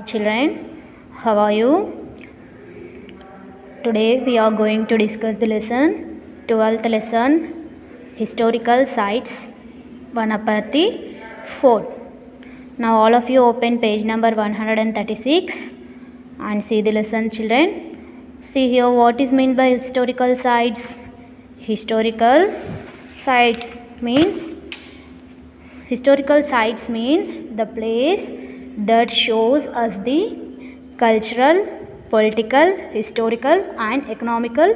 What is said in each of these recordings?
Children, how are you? Today we are going to discuss the lesson 12th lesson historical sites Vanapati Fort. Now all of you open page number 136 and see the lesson, children. See here what is meant by historical sites. Historical sites means the place that shows us the cultural, political, historical and economical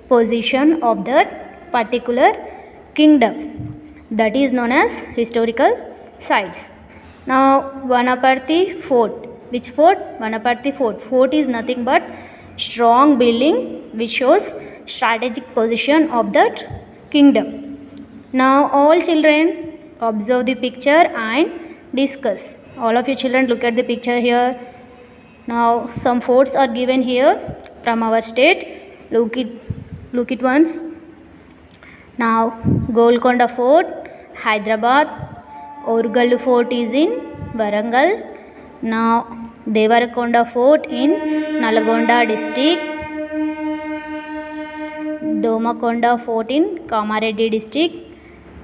position of that particular kingdom. That is known as historical sites. Now Vanaparthi Fort. Which fort? Vanaparthi Fort. Fort is nothing but strong building which shows strategic position of that kingdom. Now all children observe the picture and discuss. All of you children look at the picture here. Now some forts are given here from our state. Look it once. Now Golconda Fort, Hyderabad. Orugallu Fort is in Warangal. Now Devarakonda Fort in Nalgonda district. Domakonda Fort in Kamareddy district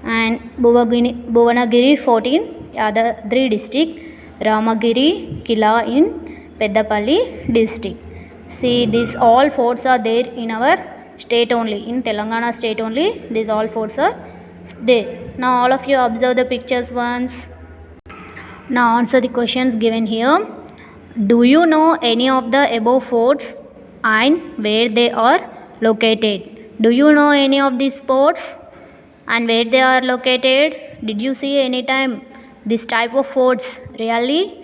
and Bhuvanagiri Fort in Yadadri district. Ramagiri Kila in Peddapalli district. See, these all forts are there in our state only, in Telangana state only. These all forts are there. Now all of you observe the pictures once. Now answer the questions given here. Do you know any of the above forts and where they are located? Do you know any of these forts and where they are located? Did you see any time this type of forts really?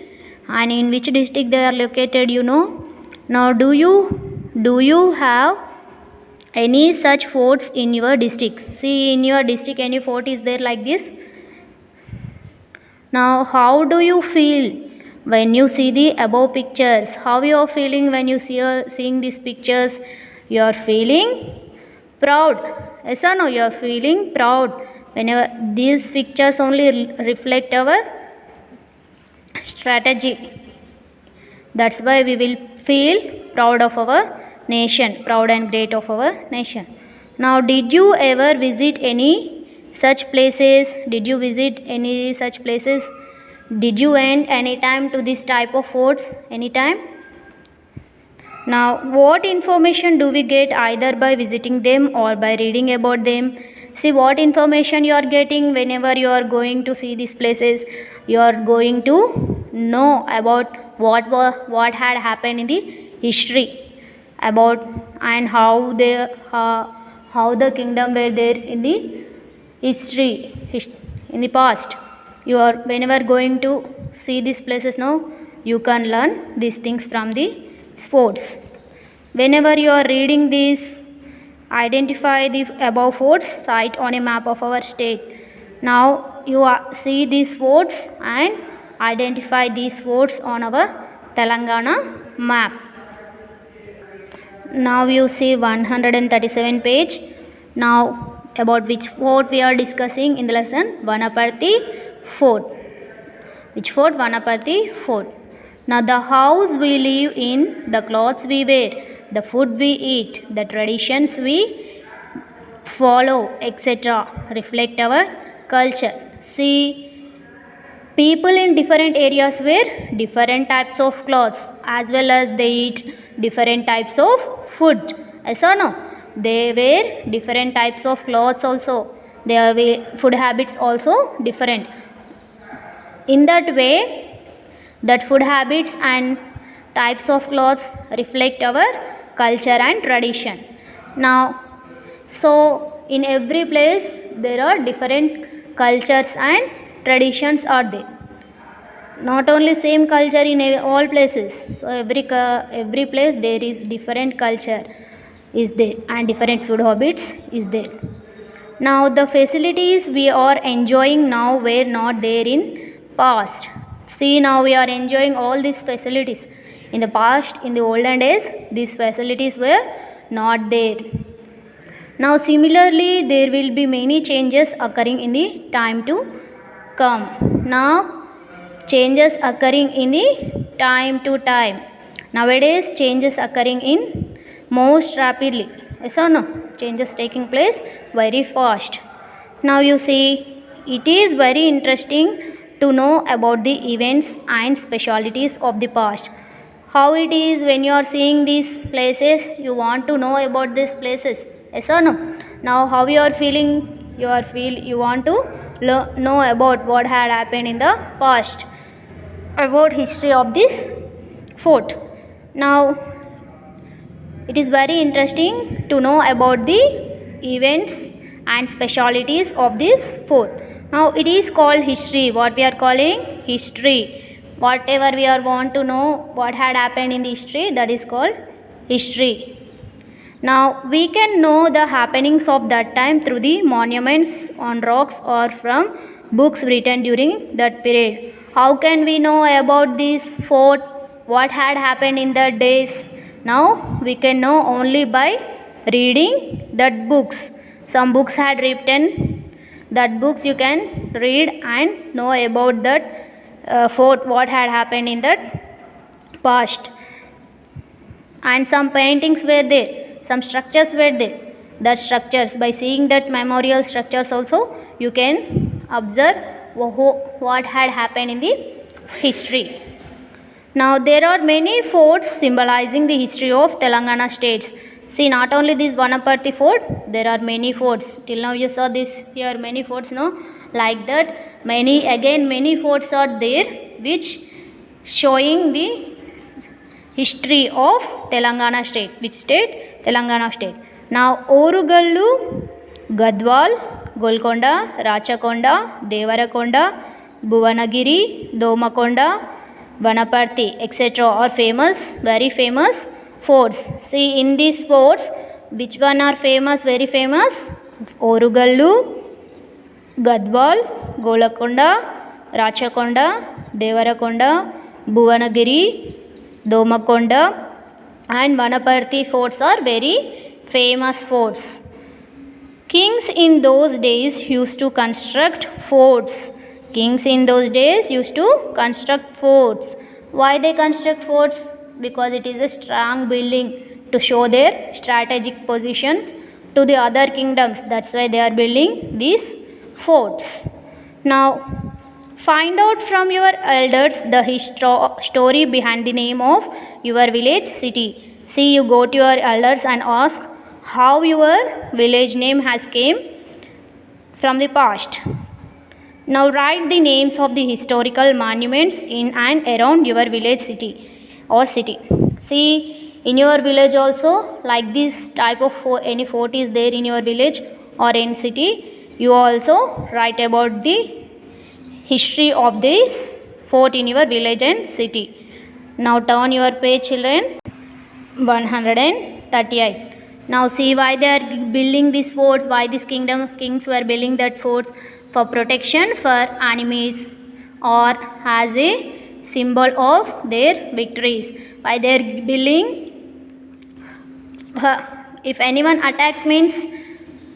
And in which district they are located, you know? Now do you have any such forts in your district? See, in your district any fort is there like this? Now how do you feel when you see the above pictures? How you are feeling when you seeing these pictures? You are feeling proud. Yes or no? You are feeling proud whenever these pictures only reflect our strategy. That's why we will feel proud of our nation, proud and great of our nation. Now did you ever visit any such places? Did you visit any such places? Did you went any time to this type of forts? Any time? Now what information do we get either by visiting them or by reading about them? See, what information you are getting whenever you are going to see these places. You are going to know about what had happened in the history about and how the kingdom were there in the history in the past. You are whenever going to see these places now, you can learn these things from the forts. Whenever you are reading this, identify the above forts site on a map of our state. Now you see these forts and identify these forts on our Telangana map. Now you see 137 page. Now about which fort we are discussing in the lesson? Vanaparthi Fort. Which fort? Vanaparthi Fort. Now the house we live in, the clothes we wear, the food we eat, the traditions we follow, etc. reflect our culture. See, people in different areas wear different types of clothes as well as they eat different types of food. Yes or no? They wear different types of clothes also. Their food habits also different. In that way, that food habits and types of clothes reflect our culture and tradition. Now, so in every place there are different cultures and traditions are there. Not only same culture in all places. So every place there is different culture is there and different food habits is there. Now the facilities we are enjoying now were not there in past. See, now we are enjoying all these facilities. In the past, in the olden days, these facilities were not there. Now similarly, there will be many changes occurring in the time to come. Now changes occurring in the time to time. Nowadays, changes occurring in most rapidly. Yes or no? Changes taking place very fast. Now you see, it is very interesting to know about the events and specialities of the past. How it is when you are seeing these places, you want to know about these places. Yes or no? Now how you are feeling? You want to know about what had happened in the past, about history of this fort. Now it is very interesting to know about the events and specialities of this fort. Now it is called history. What we are calling history. Whatever we are want to know what had happened in the history, that is called history. Now we can know the happenings of that time through the monuments on rocks or from books written during that period. How can we know about this fort? What had happened in the days? Now we can know only by reading that books. Some books had written that books you can read and know about that fort, what had happened in that past. And some paintings were there, some structures were there. That structures, by seeing that memorial structures also, you can observe what had happened in the history. Now there are many forts symbolizing the history of Telangana states. See, not only this Vanaparthi fort, there are many forts. Till now you saw this here, many forts, no? Like that, many forts are there which showing the history of Telangana state. Which state? Telangana state. Now Orugallu, Gadwal, Golconda, Rachakonda, Devarakonda, Bhuvanagiri, Domakonda, Vanaparthi, etc. are famous, very famous forts. See, in these forts, which one are famous, very famous? Orugallu, Gadwal, Golconda, Rachakonda, Devarakonda, Bhuvanagiri, Domakonda and Vanaparthi forts are very famous forts. Kings in those days used to construct forts. Kings in those days used to construct forts. Why they construct forts? Because it is a strong building to show their strategic positions to the other kingdoms. That's why they are building these forts. Now, find out from your elders the story behind the name of your village city. See, you go to your elders and ask how your village name has came from the past. Now write the names of the historical monuments in and around your village city or city. See, in your village also, like this type of any fort is there in your village or in city, you also write about the history of this fort in your village and city. Now turn your page, children. 138. Now see why they are building these forts, why this kings were building that forts. For protection for enemies or as a symbol of their victories. Why they are building? If anyone attack means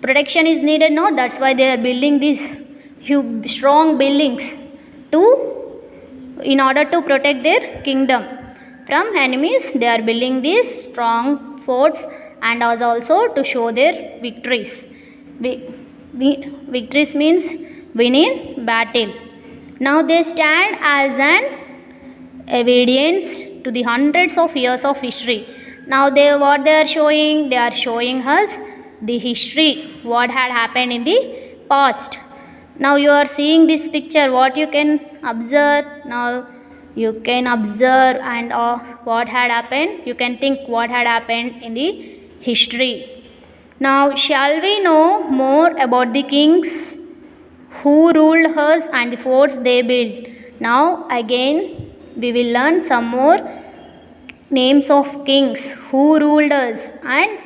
protection is needed, no? That's why they are building these huge strong buildings in order to protect their kingdom from enemies. They are building these strong forts and also to show their victories. Victories means win in battle. Now they stand as an evidence to the hundreds of years of history. Now what they are showing? They are showing us the history, what had happened in the past. Now you are seeing this picture, what you can observe? Now you can observe and what had happened. You can think what had happened in the history. Now shall we know more about the kings who ruled us and the forts they built? Now again we will learn some more names of kings who ruled us and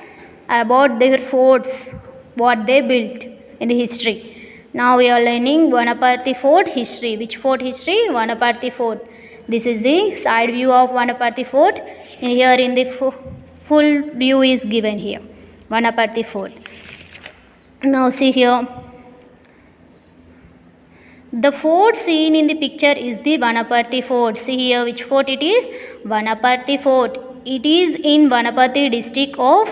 about their forts, what they built in the history. Now we are learning Vanaparthi fort history. Which fort history? Vanaparthi fort. This is the side view of Vanaparthi fort. And here in the full view is given here. Vanaparthi fort. Now see here. The fort seen in the picture is the Vanaparti fort. See here which fort it is? Vanaparti fort. It is in Vanapati district of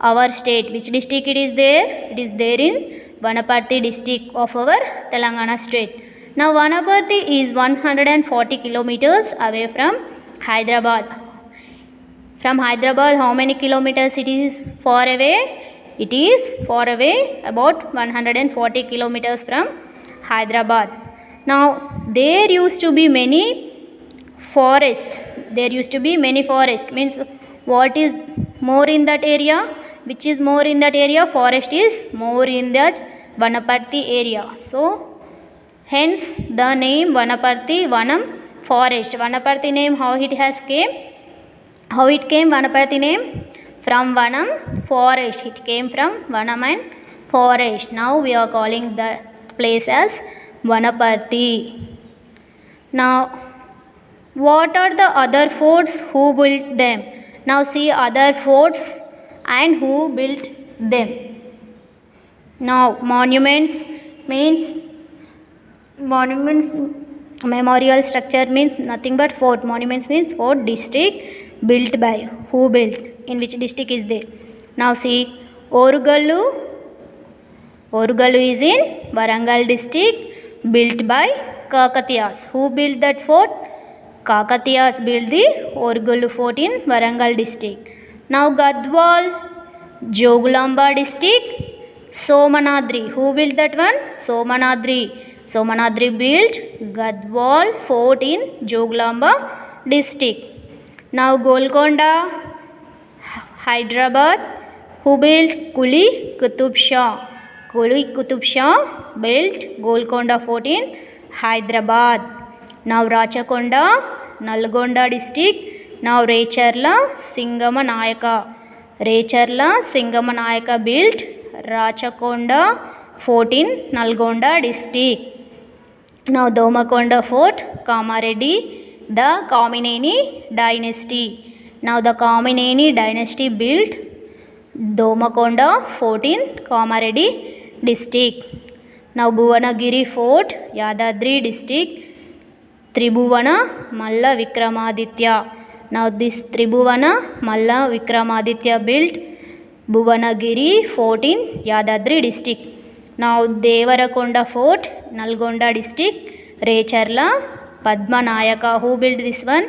our state. Which district it is there? It is there in Vanapati district of our Telangana state. Now Vanapati is 140 kilometers away from Hyderabad. From Hyderabad, how many kilometers it is far away? It is far away about 140 kilometers from Hyderabad. Now there used to be many forests. There used to be many forests. Means what is more in that area? Which is more in that area? Forest is more in that Vanapati area. So hence the name Vanapati, Vanam, forest. Vanapati name, how it has came? How it came, Vanapati name? From Vanam, forest. It came from Vanam and forest. Now we are calling the place as Vanapati. Now what are the other forts? Who built them? Now see other forts and who built them. Now monuments means memorial structure means nothing but fort. Monuments means fort. District built by. Who built? In which district is there? Now see Orugallu. Orugallu is in Warangal district, built by Kakatiyas. Who built that fort? Kakatiyas built the Orugallu fort in Warangal district. Now Gadwal, Jogulamba district, Somanadri. Who built that one? Somanadri. Somanadri built Gadwal fort in Jogulamba district. Now Golconda, Hyderabad. Who built? Kuli Qutub Shah. Kuli Qutub Shah built Golconda fort in Hyderabad. Now Rachakonda, Nalgonda district. Now Recharla, Singama Nayaka. Recharla, Singama Nayaka built Rachakonda fort in Nalgonda district. Now Domakonda fort, Kamareddy, the Kamineni dynasty. Now the Kamineni dynasty built Domakonda fort in Kamareddy district. Now Bhuvanagiri fort, Yadadri district, Tribhuvana Malla Vikramaditya. Now this Tribhuvana Malla Vikramaditya built Bhuvanagiri fort in Yadadri district. Now Devarakonda fort, Nalgonda district, Recharla Padmanayaka. Who built this one?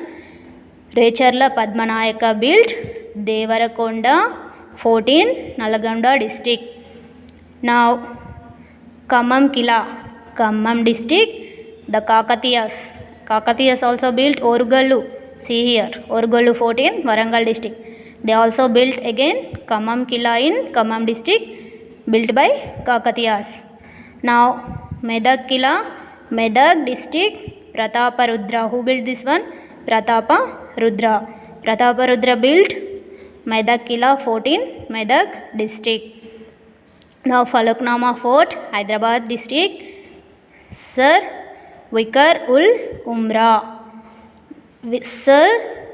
Recharla Padmanayaka built Devarakonda fort in Nalgonda district. Now Khammam Kila, Khammam district, the Kakatiyas. Kakatiyas also built Orugallu. See here, Orugallu fort in Warangal district. They also built again Khammam Kila in Khammam district, built by Kakatiyas. Now Medak Kila, Medak district, Prataparudra. Who built this one? Prataparudra. Prataparudra built Medak Kila fort in Medak district. Now Falaknama fort, Hyderabad district, Sir Vikar ul Umra. Sir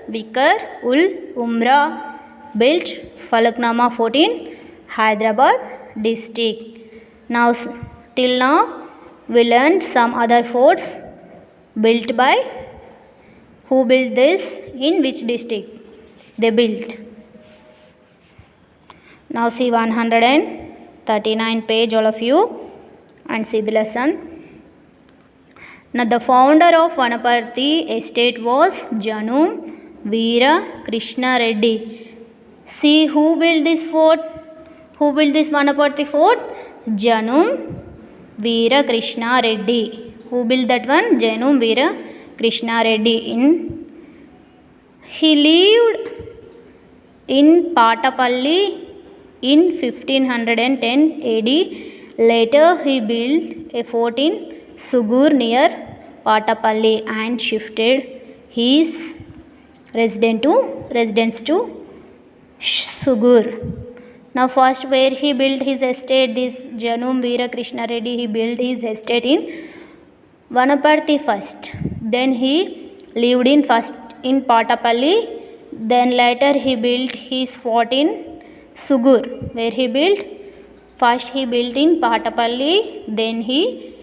Vikar ul Umra built Falaknama fort in Hyderabad district. Now till now we learned some other forts built by. Who built this? In which district they built? Now see 139 page all of you and see the lesson. Now the founder of Vanapati estate was Janum Veera Krishna Reddy. See who built this fort? Who built this Vanapati fort? Janum Veera Krishna Reddy. Who built that one? Janum Veera Krishna Reddy. He lived in Patapalli in 1510 AD. Later he built a fort in Sugur near Patapalli and shifted his residence to Sugur. Now first where he built his estate, this Janum Veera Krishna Reddy, he built his estate in Vanapati first. Then he lived in first in Patapalli. Then later he built his fort in Sugur. Where he built? First he built in Patapalli. Then he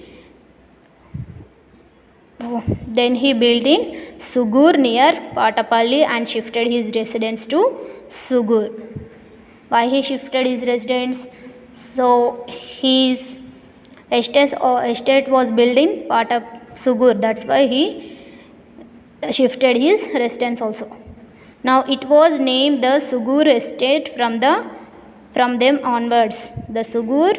Then he built in Sugur near Patapalli and shifted his residence to Sugur. Why he shifted his residence? So his estate was built in Sugur. That's why he shifted his residence also. Now it was named the Sugur estate from them onwards. The Sugur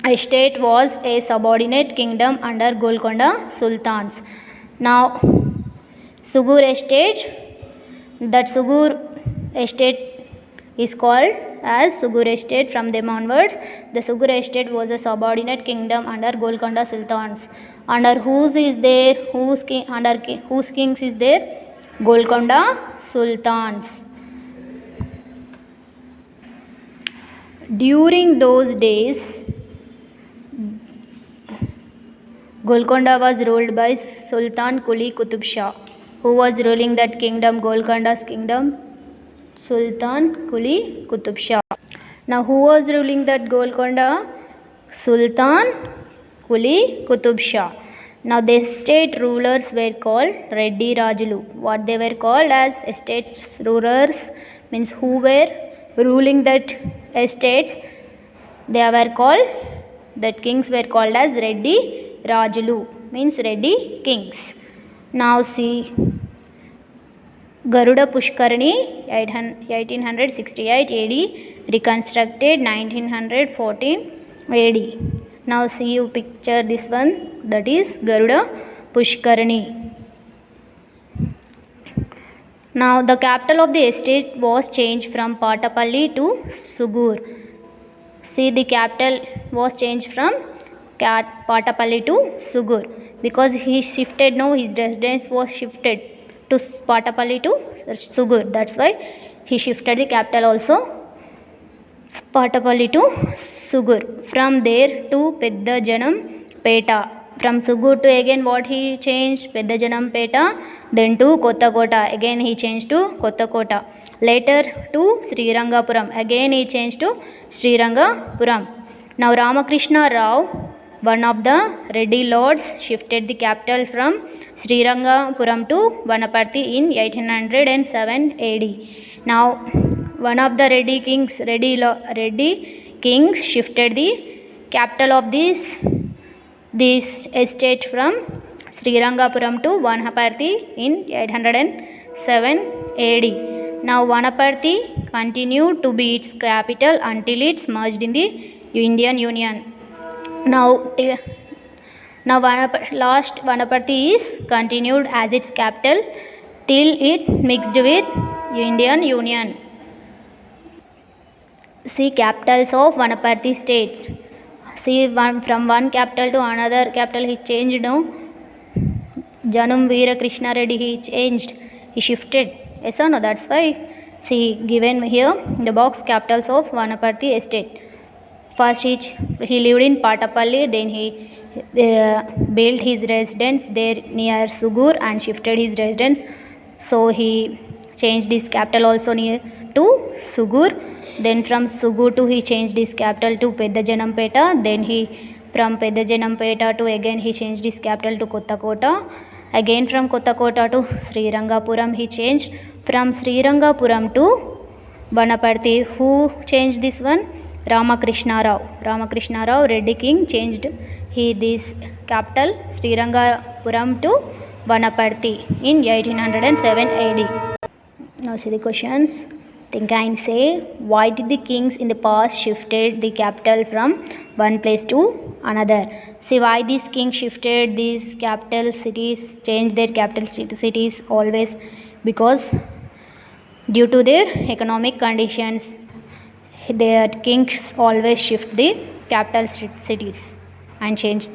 estate was a subordinate kingdom under Golconda Sultans. Now Sugur estate, that Sugur estate is called as Sugur estate from them onwards. The Sugur estate was a subordinate kingdom under Golconda Sultans. Under whose is there? Under whose kings is there? Golconda Sultans. During those days, Golconda was ruled by Sultan Quli Qutub Shah. Who was ruling that kingdom, Golconda's kingdom? Sultan Quli Qutub Shah. Now who was ruling that Golconda? Sultan Quli Qutub Shah. Now the state rulers were called Reddy Rajulu. What they were called as estates rulers means who were ruling that estates, they were called, that kings were called as Reddy Rajulu, means Reddy kings. Now see Garuda Pushkarni 1868 AD, reconstructed 1914 AD. Now see you picture this one, that is Garuda Pushkarni. Now the capital of the estate was changed from Patapalli to Sugur. See, the capital was changed from Patapalli to Sugur because he shifted, no, his residence was shifted to Patapalli to Sugur. That's why he shifted the capital also Patapalli to Sugur. From there to Peddajanam Peta. From Sugur to again what he changed? Peddajanam Peta. Then to Kottakota. Again he changed to Kottakota. Later to Srirangapuram. Again he changed to Srirangapuram. Now Ramakrishna Rao, one of the Reddy lords, shifted the capital from Srirangapuram to Vanaparthi in 1807 AD. Now one of the Reddy kings shifted the capital of this estate from Srirangapuram to Vanaparthi in 807 AD. Now Vanaparthi continued to be its capital until it's merged in the Indian Union. Now Vanaparthi is continued as its capital till it mixed with Indian Union. See capitals of Vanaparthi state. See, from one capital to another capital he changed. No, Janum Veera Krishna Reddy he changed. He shifted. Yes or no? That's why see given here in the box capitals of Vanaparthi estate. First he lived in Patapalli, then he built his residence there near Sugur and shifted his residence. So he changed his capital also near to Sugur. Then from Sugur to he changed his capital to Peddajanam. Then he from Peddajanam to again he changed his capital to Kottakota. Again from Kottakota to Srirangapuram he changed. From Srirangapuram to Vanaparthi. Who changed this one? Ramakrishna Rao, Reddy king, changed this capital Srirangapuram to Vanaparthi in 1807 AD. Now see the questions. Think and say, why did the kings in the past shifted the capital from one place to another? See why these kings shifted these capital cities, changed their capital cities always, because due to their economic conditions, their kings always shift the capital cities and changed.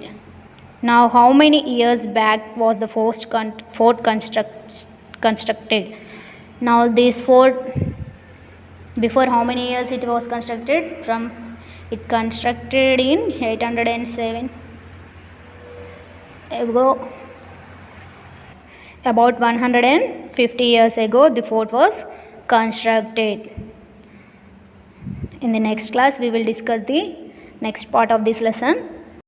Now how many years back was the fort constructed? Now this fort, before how many years it was constructed? It constructed in 807 ago. About 150 years ago the fort was constructed. In the next class we will discuss the next part of this lesson.